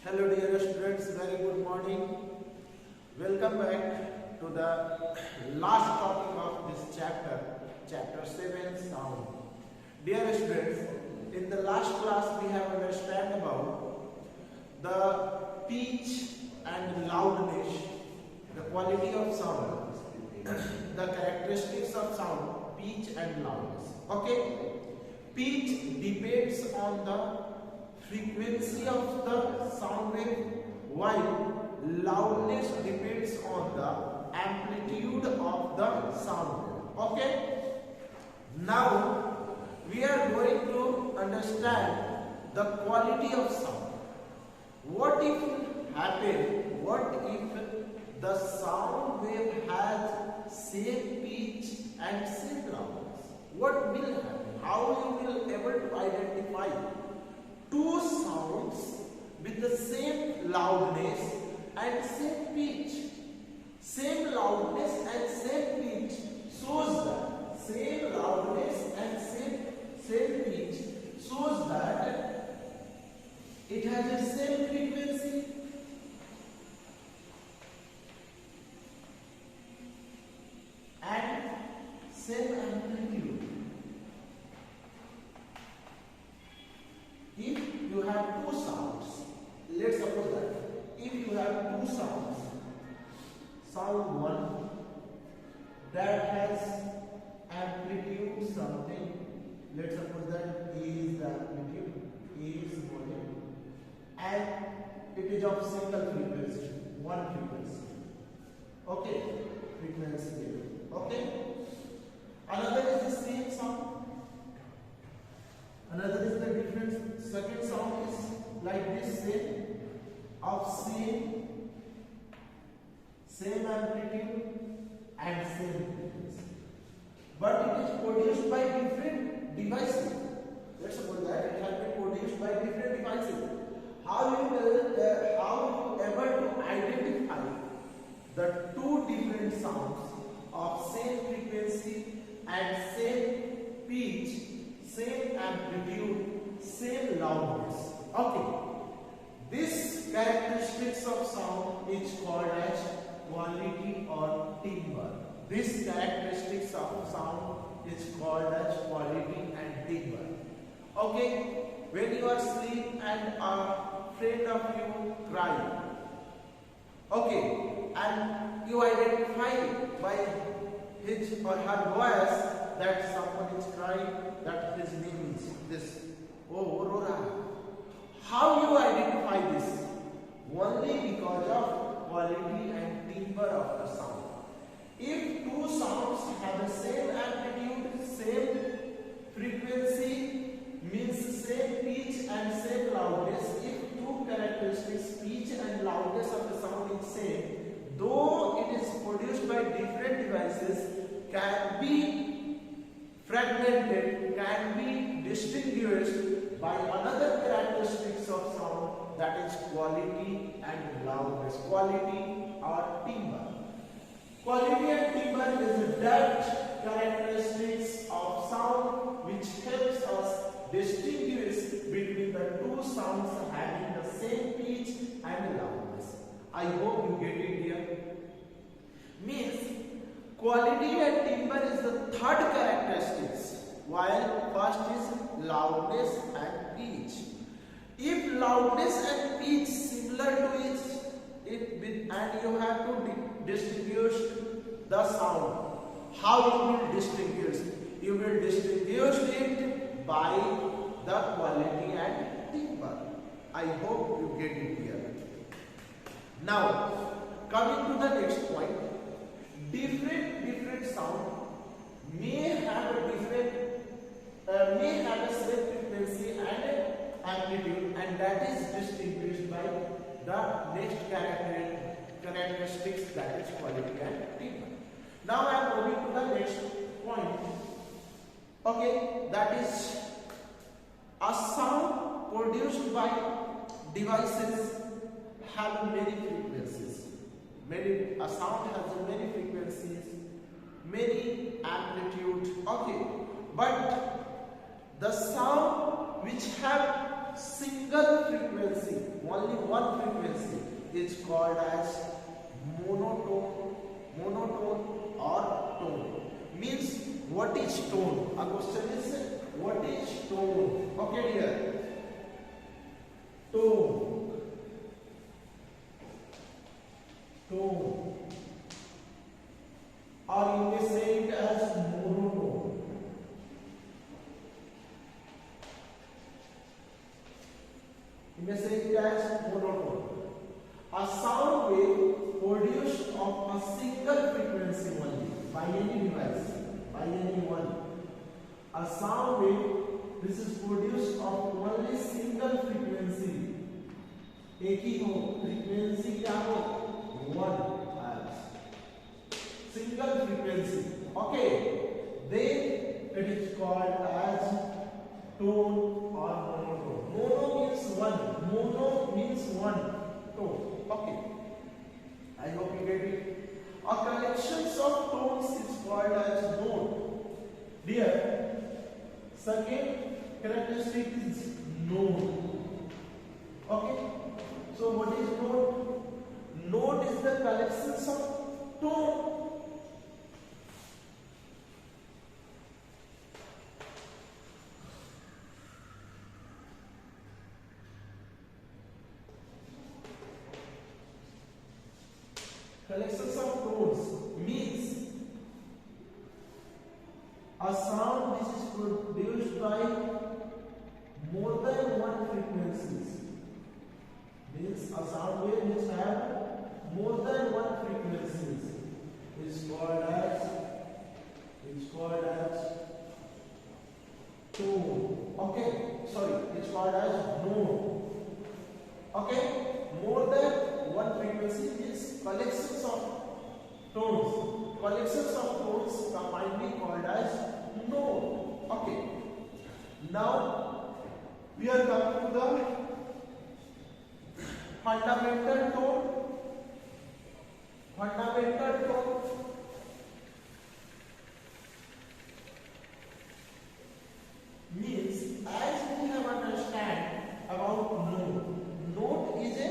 Hello dear students, very good morning. Welcome back to the last topic of this chapter, chapter 7 sound. Dear students, in the last class we have understand about the pitch and loudness, the quality of sound, the characteristics of sound, pitch and loudness. Okay? Pitch depends on the frequency of the sound wave, while loudness depends on the amplitude of the sound wave. Okay? Now we are going to understand the quality of sound. What if happen? What if the sound wave has same pitch and same loudness? What will happen? How you will able to identify two sounds with the same loudness and same pitch? Same loudness and same pitch shows that same loudness and same pitch shows that it has the same frequency and same amplitude. If you have two sounds, let's suppose that if you have two sounds, sound 1 that has amplitude something, let's suppose that E is the amplitude, E is volume, and it is of single frequency, one frequency. Okay, frequency given. Okay, another is the same sound. Another is the different second sound is like this, same of same amplitude and same frequency, but it is produced by different devices. Let's suppose that it has been produced by different devices. How you able to identify the two different sounds of same frequency and same pitch, same amplitude, same loudness? Okay, this characteristics of sound is called as quality or timbre. This characteristics of sound is called as quality and timbre. Okay, when you are asleep and a friend of you cry, okay, and you identify by his or her voice that someone is crying, that his name is this, oh Aurora. How you identify this? Only because of quality and timbre of the sound. If two sounds have the same amplitude, same frequency, means same pitch and same loudness. If two characteristics, pitch and loudness of the sound is same, though it is produced by different devices, can be fragmented, can be distinguished by another characteristics of sound, that is quality and loudness, quality or timbre. Quality and timbre is that characteristics of sound which helps us distinguish between the two sounds having the same pitch and loudness. I hope you get it here. Means quality and timbre is the third characteristics, while first is loudness and pitch. If loudness and pitch similar to it and you have to distinguish the sound, how you will distinguish? You will distinguish it by the quality and timbre. I hope you get it here. Now, coming to the next point, different sound may have a same frequency and amplitude, and that is distinguished by the next characteristics, that is quality and timbre. Now I am moving to the next point. Okay, that is a sound produced by devices have many frequencies. A sound has many frequencies, many amplitudes. Okay, but the sound which have single frequency, only one frequency is called as monotone, or tone. Means what is tone? A question is what is tone? Okay dear. Tone. Tone. Or you may say it as monotone. You may say it as monotone. A sound wave produced of a single frequency only by any device, by anyone. A sound wave this is produced of only single frequency. एक ही हो, frequency क्या हो? One single frequency. Okay, then it is called as tone or monotone. Mono means one. Mono means one. Tone. Okay. I hope you get it. A collections of tones is called as note. Dear, second characteristic is note. Okay. So what is note? Note is the collections of tone. Collections of tones means a sound which is produced by more than one frequencies. Means a sound wave which have more than one frequencies is called as tone. Okay, sorry, it's called as note. Okay, more than one frequency is collections of tones. Collections of tones commonly called as note. Okay. Now we are coming to the fundamental tone. Fundamental tone means as we have understand about note. Note is a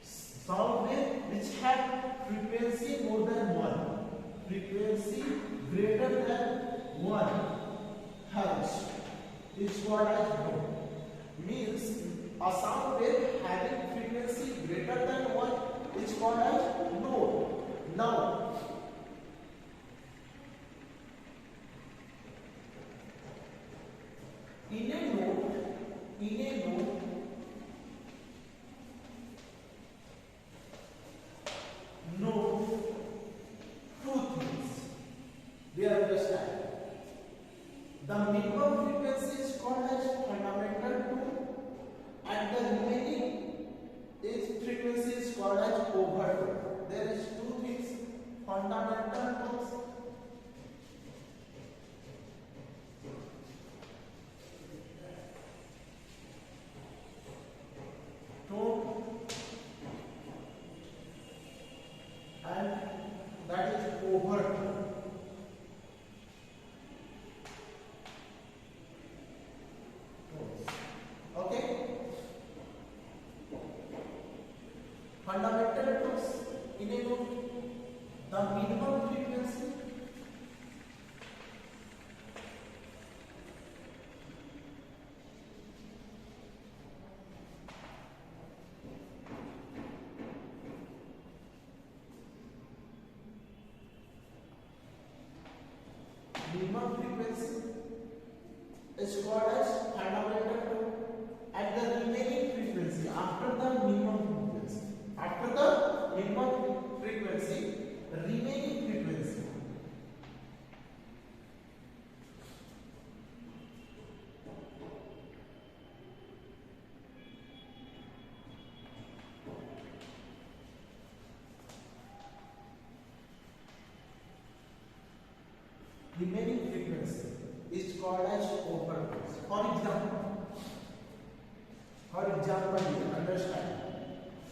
sound wave which have frequency more than one, frequency greater than 1 hertz is called as note. Means a sound wave having frequency greater than 1 is called as note. Now in a note two things. We understand. The minimum frequency is called as fundamental tone, and the remaining frequency is called as overtone. There is two things: fundamental tones tone, and that is overtone. Okay, fundamental tones in a note, the minimum frequency is called as fundamental tone, and the remaining frequency after the minimum frequency, the remaining frequency is called as overtones. For example, you understand,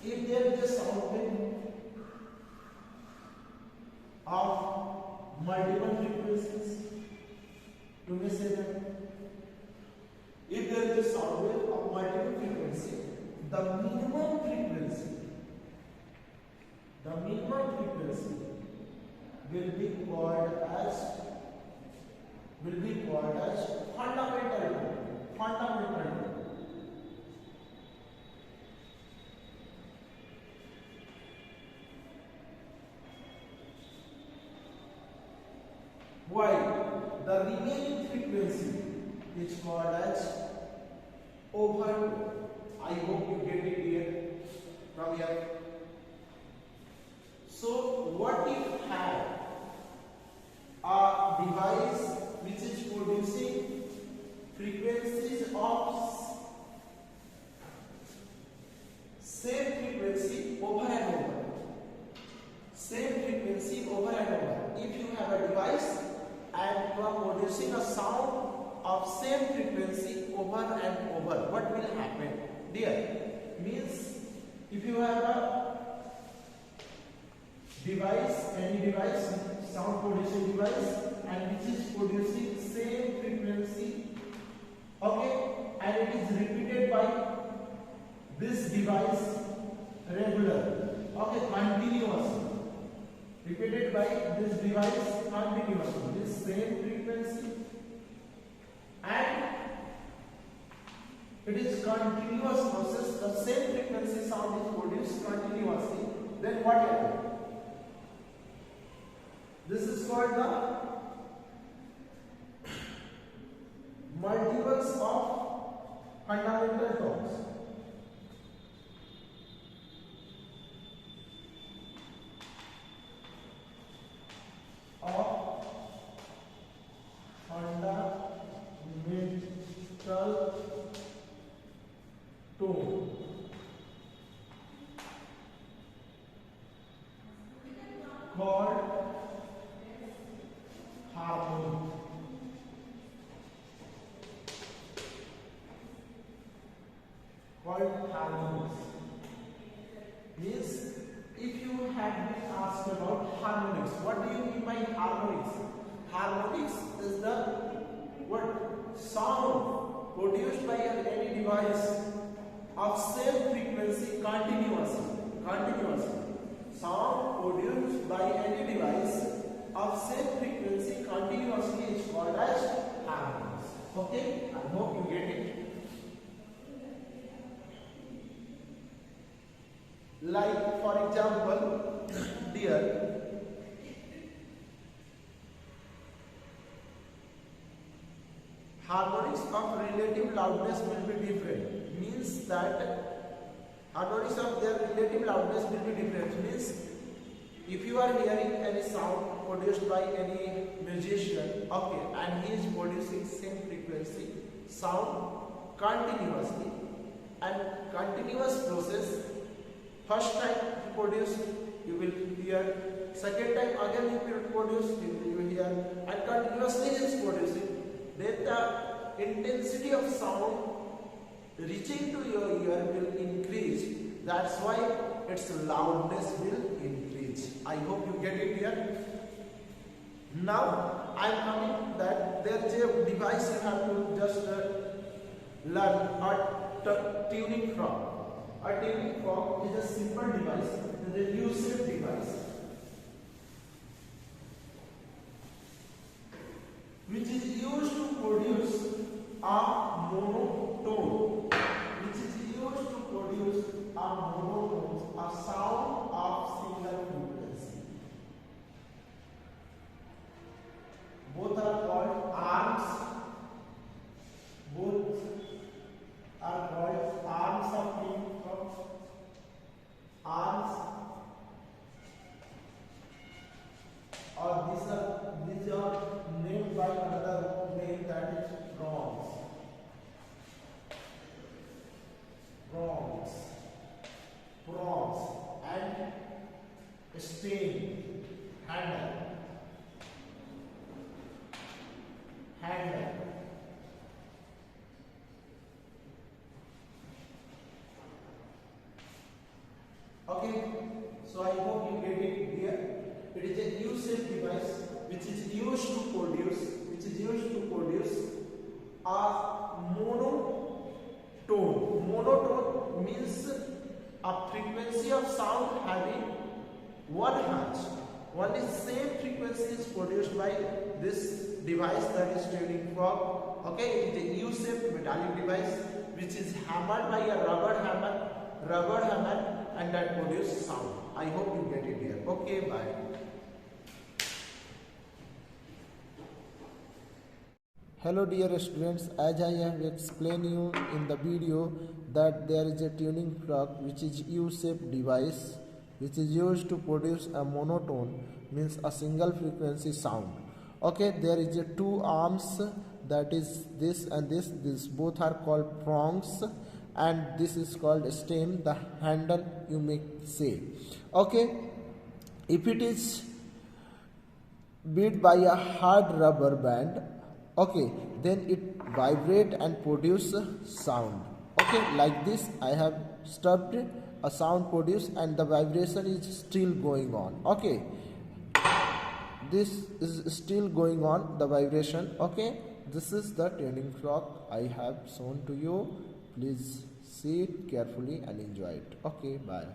if there is a sound wave of multiple frequencies, you may say that if there is a sound wave of multiple frequency the remaining frequency is called as overtone. I hope you get it here from here. So what if you have a device which is producing frequencies of same frequency over and over. Same frequency over and over. If you have a device and you are producing a sound of same frequency over and over, what will happen? Dear, means if you have a device, any device, sound producing device, and which is producing same frequency, okay, and it is repeated by this device regular, okay, continuously, repeated by this device continuously, this same frequency, and it is continuous process, the same frequency sound is produced continuously, then what happens? This is called the multiples of fundamental tones. Of fundamental tone. Called harmony. Called harmonies. Means if you have been asked about harmonics, what do you mean by harmonics? Harmonics is the what sound produced by any device of same frequency continuously. Sound produced by any device of same frequency continuously is called as harmonics. Okay, I hope you get it. Like for example, dear, harmonics of relative loudness will be different. Means that harmonics of their relative loudness will be different. Means if you are hearing any sound produced by any musician, okay, and he is producing same frequency sound continuously, and continuous process, first time he produce, you will hear, second time again he will produce, you will hear, and continuously he is producing, then the intensity of sound reaching to your ear will increase. That's why its loudness will increase. I hope you get it here. Now I am coming that there is a device you have to just learn a tuning from. A tuning fork is a simple device, it is a U-shaped device which is used to produce a monotone, a sound of single frequency. Both are called arms. Both are called arms of tuning fork. Arms, or these are named by another name, that is prongs. And stain, handle. Okay, so I hope you get it here. It is a U-shaped device which is used to produce a monotone. Monotone means a frequency of sound having 1 hertz. Only same frequency is produced by this device, that is tuning fork. Okay, it is a U-shaped metallic device which is hammered by a rubber hammer, and that produces sound. I hope you get it here. Okay, bye. Hello dear students, as I have explained you in the video that there is a tuning clock which is U-shaped device which is used to produce a monotone, means a single frequency sound. Okay, there is a two arms, that is this and this both are called prongs, and this is called stem, the handle you may say. Okay, if it is beat by a hard rubber band, okay, then it vibrate and produce a sound. Okay, like this I have stopped a sound produced and the vibration is still going on. Okay, this is still going on, the vibration. Okay, this is the tuning clock I have shown to you. Please see it carefully and enjoy it. Okay, bye.